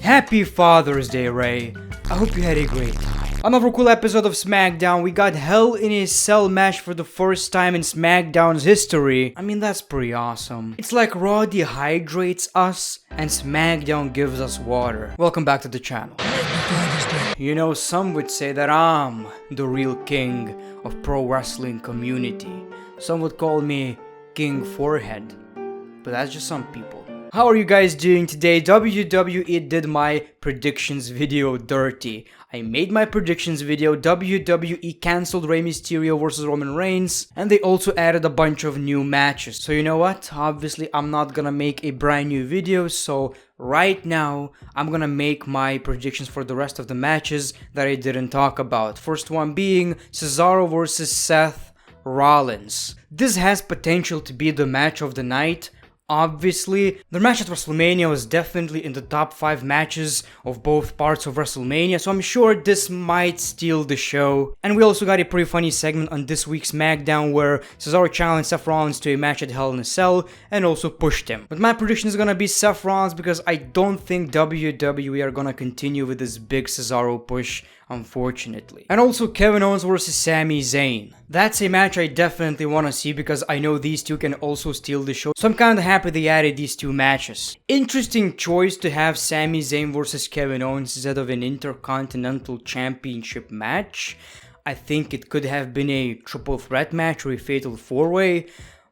Happy Father's Day, Ray. I hope you had a great time. Another cool episode of SmackDown. We got Hell in a Cell match for the first time in SmackDown's history. I mean, that's pretty awesome. It's like Raw dehydrates us and SmackDown gives us water. Welcome back to the channel. You know, some would say that I'm the real king of pro wrestling community. Some would call me King Forehead. But that's just some people. How are you guys doing today? WWE did my predictions video dirty. I made my predictions video, WWE cancelled Rey Mysterio versus Roman Reigns, and they also added a bunch of new matches. So you know what? Obviously I'm not gonna make a brand new video, so right now I'm gonna make my predictions for the rest of the matches that I didn't talk about. First one being Cesaro versus Seth Rollins. This has potential to be the match of the night. Obviously, the match at WrestleMania was definitely in the top 5 matches of both parts of WrestleMania, so I'm sure this might steal the show. And we also got a pretty funny segment on this week's SmackDown where Cesaro challenged Seth Rollins to a match at Hell in a Cell and also pushed him. But my prediction is gonna be Seth Rollins because I don't think WWE are gonna continue with this big Cesaro push, unfortunately. And also Kevin Owens versus Sami Zayn. That's a match I definitely want to see because I know these two can also steal the show. So I'm kind of happy they added these two matches. Interesting choice to have Sami Zayn versus Kevin Owens instead of an Intercontinental Championship match. I think it could have been a triple threat match or a fatal 4-way.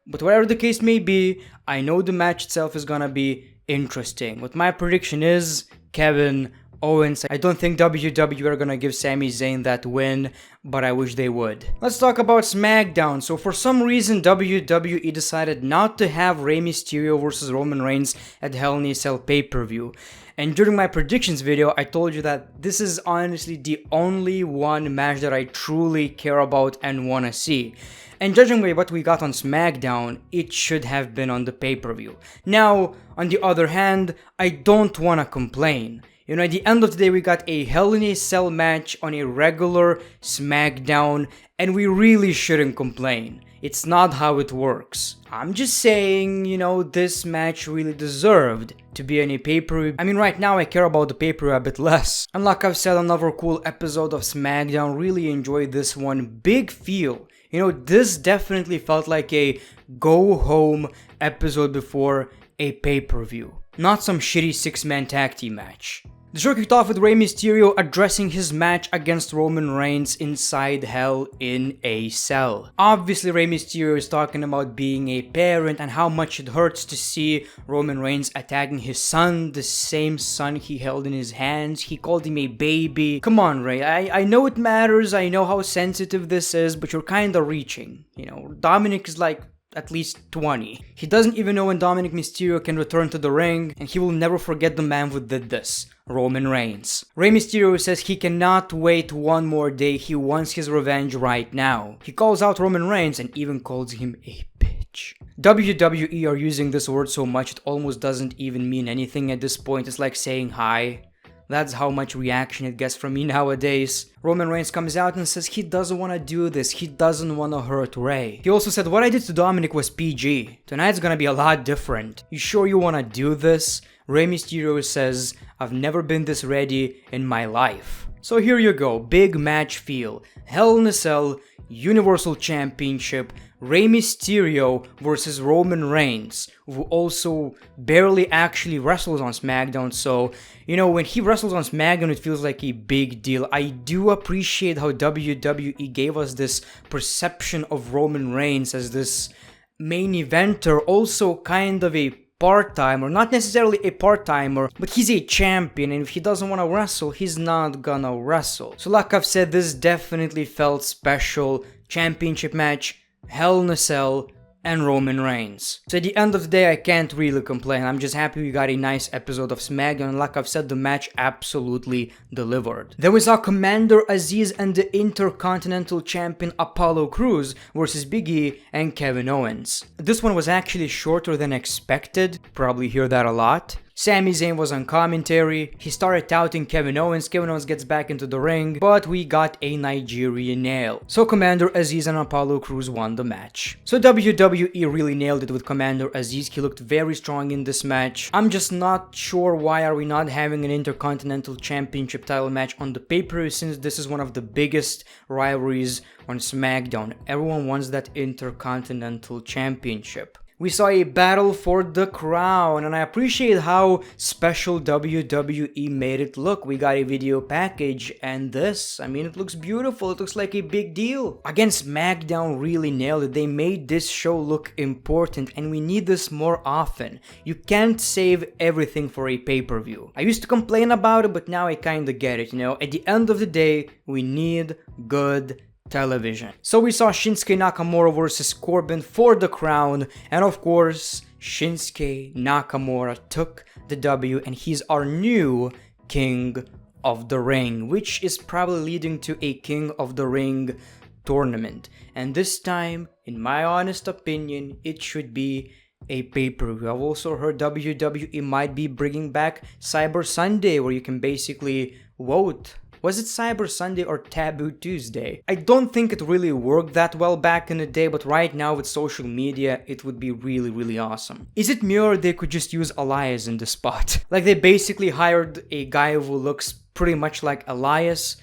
But whatever the case may be, I know the match itself is gonna be interesting. What my prediction is, Kevin Owens. I don't think WWE are gonna give Sami Zayn that win, but I wish they would. Let's talk about SmackDown. So for some reason WWE decided not to have Rey Mysterio versus Roman Reigns at Hell in a Cell pay-per-view. And during my predictions video, I told you that this is honestly the only one match that I truly care about and wanna see. And judging by what we got on SmackDown, it should have been on the pay-per-view. Now, on the other hand, I don't wanna complain. You know, at the end of the day, we got a Hell in a Cell match on a regular SmackDown, and we really shouldn't complain. It's not how it works. I'm just saying, you know, this match really deserved to be on a pay-per-view. I mean, right now I care about the pay-per-view a bit less. And like I've said, another cool episode of SmackDown. Really enjoyed this one. Big feel. You know, this definitely felt like a go-home episode before a pay-per-view. Not some shitty 6-man tag team match. The show kicked off with Rey Mysterio addressing his match against Roman Reigns inside Hell in a Cell. Obviously, Rey Mysterio is talking about being a parent and how much it hurts to see Roman Reigns attacking his son, the same son he held in his hands. He called him a baby. Come on, Rey. I know it matters. I know how sensitive this is, but you're kinda reaching. You know, Dominic is like at least 20. He doesn't even know when Dominic Mysterio can return to the ring, and he will never forget the man who did this, Roman Reigns. Rey Mysterio says he cannot wait one more day, he wants his revenge right now. He calls out Roman Reigns and even calls him a bitch. WWE are using this word so much it almost doesn't even mean anything at this point. It's like saying hi. That's how much reaction it gets from me nowadays. Roman Reigns comes out and says he doesn't want to do this, he doesn't want to hurt Rey. He also said what I did to Dominic was PG. Tonight's gonna be a lot different. You sure you want to do this? Rey Mysterio says, I've never been this ready in my life. So here you go, big match feel. Hell in a Cell, Universal Championship, Rey Mysterio versus Roman Reigns, who also barely actually wrestles on SmackDown, so, you know, when he wrestles on SmackDown it feels like a big deal. I do appreciate how WWE gave us this perception of Roman Reigns as this main eventer, also kind of a part-timer, not necessarily a part-timer, but he's a champion, and if he doesn't want to wrestle, he's not gonna wrestle. So like I've said, this definitely felt special. Championship match, Hell in a Cell, and Roman Reigns. So at the end of the day, I can't really complain. I'm just happy we got a nice episode of SmackDown, and like I've said, the match absolutely delivered. Then we saw Commander Azeez and the Intercontinental Champion Apollo Crews versus Big E and Kevin Owens. This one was actually shorter than expected, probably hear that a lot. Sami Zayn was on commentary. He started touting Kevin Owens. Kevin Owens gets back into the ring, but we got a Nigerian nail. So Commander Azeez and Apollo Crews won the match. So WWE really nailed it with Commander Azeez. He looked very strong in this match. I'm just not sure why are we not having an Intercontinental Championship title match on the pay-per-view, since this is one of the biggest rivalries on SmackDown. Everyone wants that Intercontinental Championship. We saw a battle for the crown, and I appreciate how special WWE made it look. We got a video package, and this, I mean, it looks beautiful. It looks like a big deal. Again, SmackDown really nailed it. They made this show look important, and we need this more often. You can't save everything for a pay-per-view. I used to complain about it, but now I kinda get it, you know? At the end of the day, we need good television. So we saw Shinsuke Nakamura versus Corbin for the crown, and of course Shinsuke Nakamura took the W, and he's our new King of the Ring, which is probably leading to a King of the Ring tournament. And this time, in my honest opinion, it should be a pay-per-view. I've also heard WWE might be bringing back Cyber Sunday, where you can basically vote. Was it Cyber Sunday or Taboo Tuesday? I don't think it really worked that well back in the day, but right now with social media, it would be really awesome. Is it me, or they could just use Elias in the spot? Like, they basically hired a guy who looks pretty much like Elias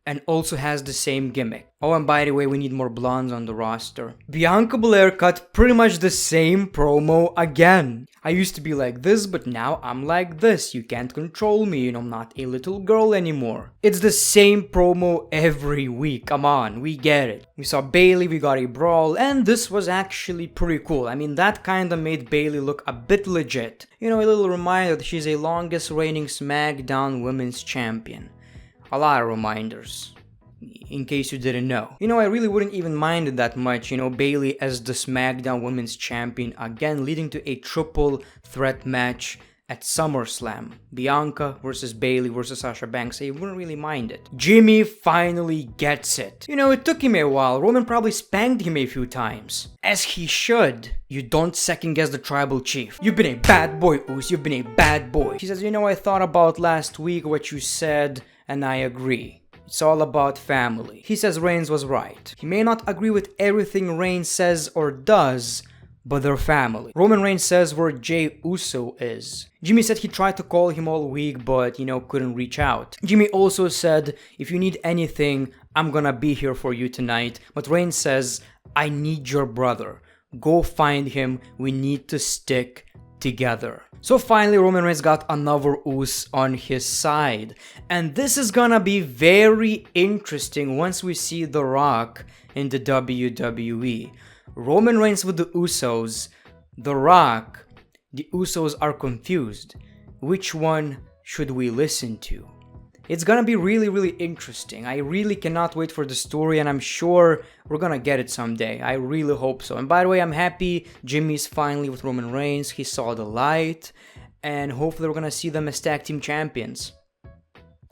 and also has the same gimmick. Oh, and by the way, we need more blondes on the roster. Bianca Belair cut pretty much the same promo again. I used to be like this, but now I'm like this. You can't control me, and I'm not a little girl anymore. It's the same promo every week. Come on, we get it. We saw Bayley, we got a brawl, and this was actually pretty cool. I mean, that kinda made Bayley look a bit legit. You know, a little reminder that she's a longest reigning SmackDown Women's Champion. A lot of reminders, in case you didn't know. You know, I really wouldn't even mind it that much, you know, Bayley as the SmackDown Women's Champion again, leading to a triple threat match at SummerSlam. Bianca versus Bayley versus Sasha Banks. I wouldn't really mind it. Jimmy finally gets it. You know, it took him a while. Roman probably spanked him a few times. As he should. You don't second guess the tribal chief. You've been a bad boy, Uso. You've been a bad boy. He says, you know, I thought about last week what you said, and I agree. It's all about family. He says Reigns was right. He may not agree with everything Reigns says or does, but they're family. Roman Reigns says where Jey Uso is. Jimmy said he tried to call him all week, but, you know, couldn't reach out. Jimmy also said, if you need anything, I'm gonna be here for you tonight. But Reigns says, I need your brother. Go find him. We need to stick together. So finally, Roman Reigns got another Uso on his side. And this is gonna be very interesting once we see The Rock in the WWE. Roman Reigns with the Usos, The Rock, the Usos are confused. Which one should we listen to? It's gonna be really interesting. I really cannot wait for the story, and I'm sure we're gonna get it someday. I really hope so. And by the way, I'm happy Jimmy's finally with Roman Reigns. He saw the light, and hopefully we're gonna see them as tag team champions.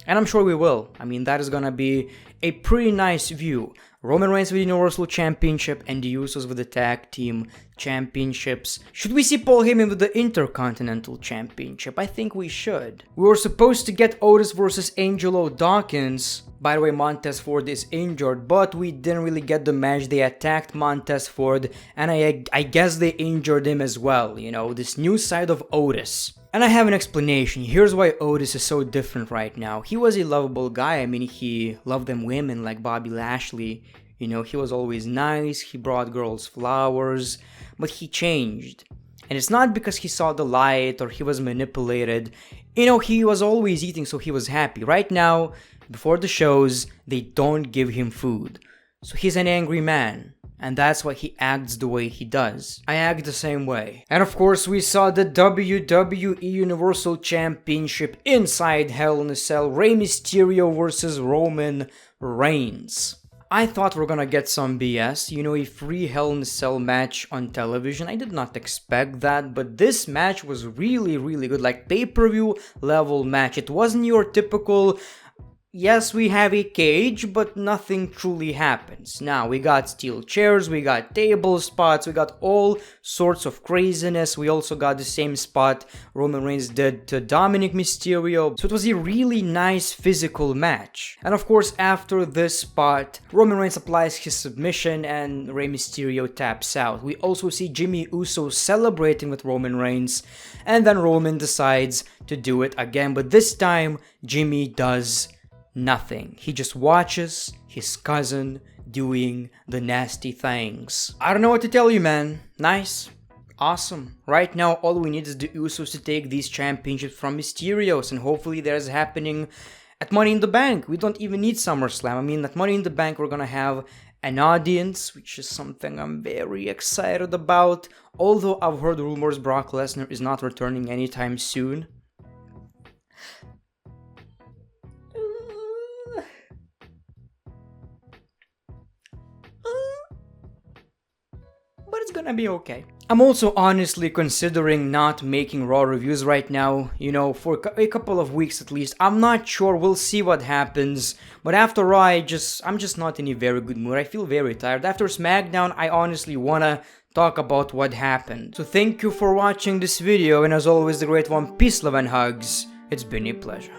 And I'm sure we will. I mean, that is gonna be a pretty nice view. Roman Reigns with the Universal Championship and the Usos with the Tag Team Championships. Should we see Paul Heyman with the Intercontinental Championship? I think we should. We were supposed to get Otis versus Angelo Dawkins. By the way, Montez Ford is injured, but we didn't really get the match. They attacked Montez Ford, and I guess they injured him as well. You know, this new side of Otis. And I have an explanation. Here's why Otis is so different right now. He was a lovable guy. I mean, he loved them women like Bobby Lashley. You know, he was always nice. He brought girls flowers. But he changed. And it's not because he saw the light or he was manipulated. You know, he was always eating, so he was happy. Right now, before the shows, they don't give him food. So he's an angry man. And that's why he acts the way he does. I act the same way. And of course, we saw the WWE Universal Championship inside Hell in a Cell. Rey Mysterio versus Roman Reigns. I thought we're gonna get some BS, you know, a free Hell in a Cell match on television. I did not expect that, but this match was really good. Like, pay-per-view level match. It wasn't your typical Yes, we have a cage, but nothing truly happens. Now, we got steel chairs, we got table spots, we got all sorts of craziness. We also got the same spot Roman Reigns did to Dominic Mysterio. So it was a really nice physical match. And of course, after this spot, Roman Reigns applies his submission and Rey Mysterio taps out. We also see Jimmy Uso celebrating with Roman Reigns, and then Roman decides to do it again, but this time, Jimmy does nothing. He just watches his cousin doing the nasty things. I don't know what to tell you, man. Nice. Awesome. Right now, all we need is the Usos to take these championships from Mysterios, and hopefully that is happening at Money in the Bank. We don't even need SummerSlam. I mean, at Money in the Bank, we're gonna have an audience, which is something I'm very excited about. Although I've heard rumors Brock Lesnar is not returning anytime soon. But it's gonna be okay. I'm also honestly considering not making Raw reviews right now, for a couple of weeks at least. I'm not sure, we'll see what happens. But after Raw, I'm just not in a very good mood. I feel very tired. After SmackDown, I honestly wanna talk about what happened. So thank you for watching this video, and as always, the great one, peace, love, and hugs. It's been a pleasure.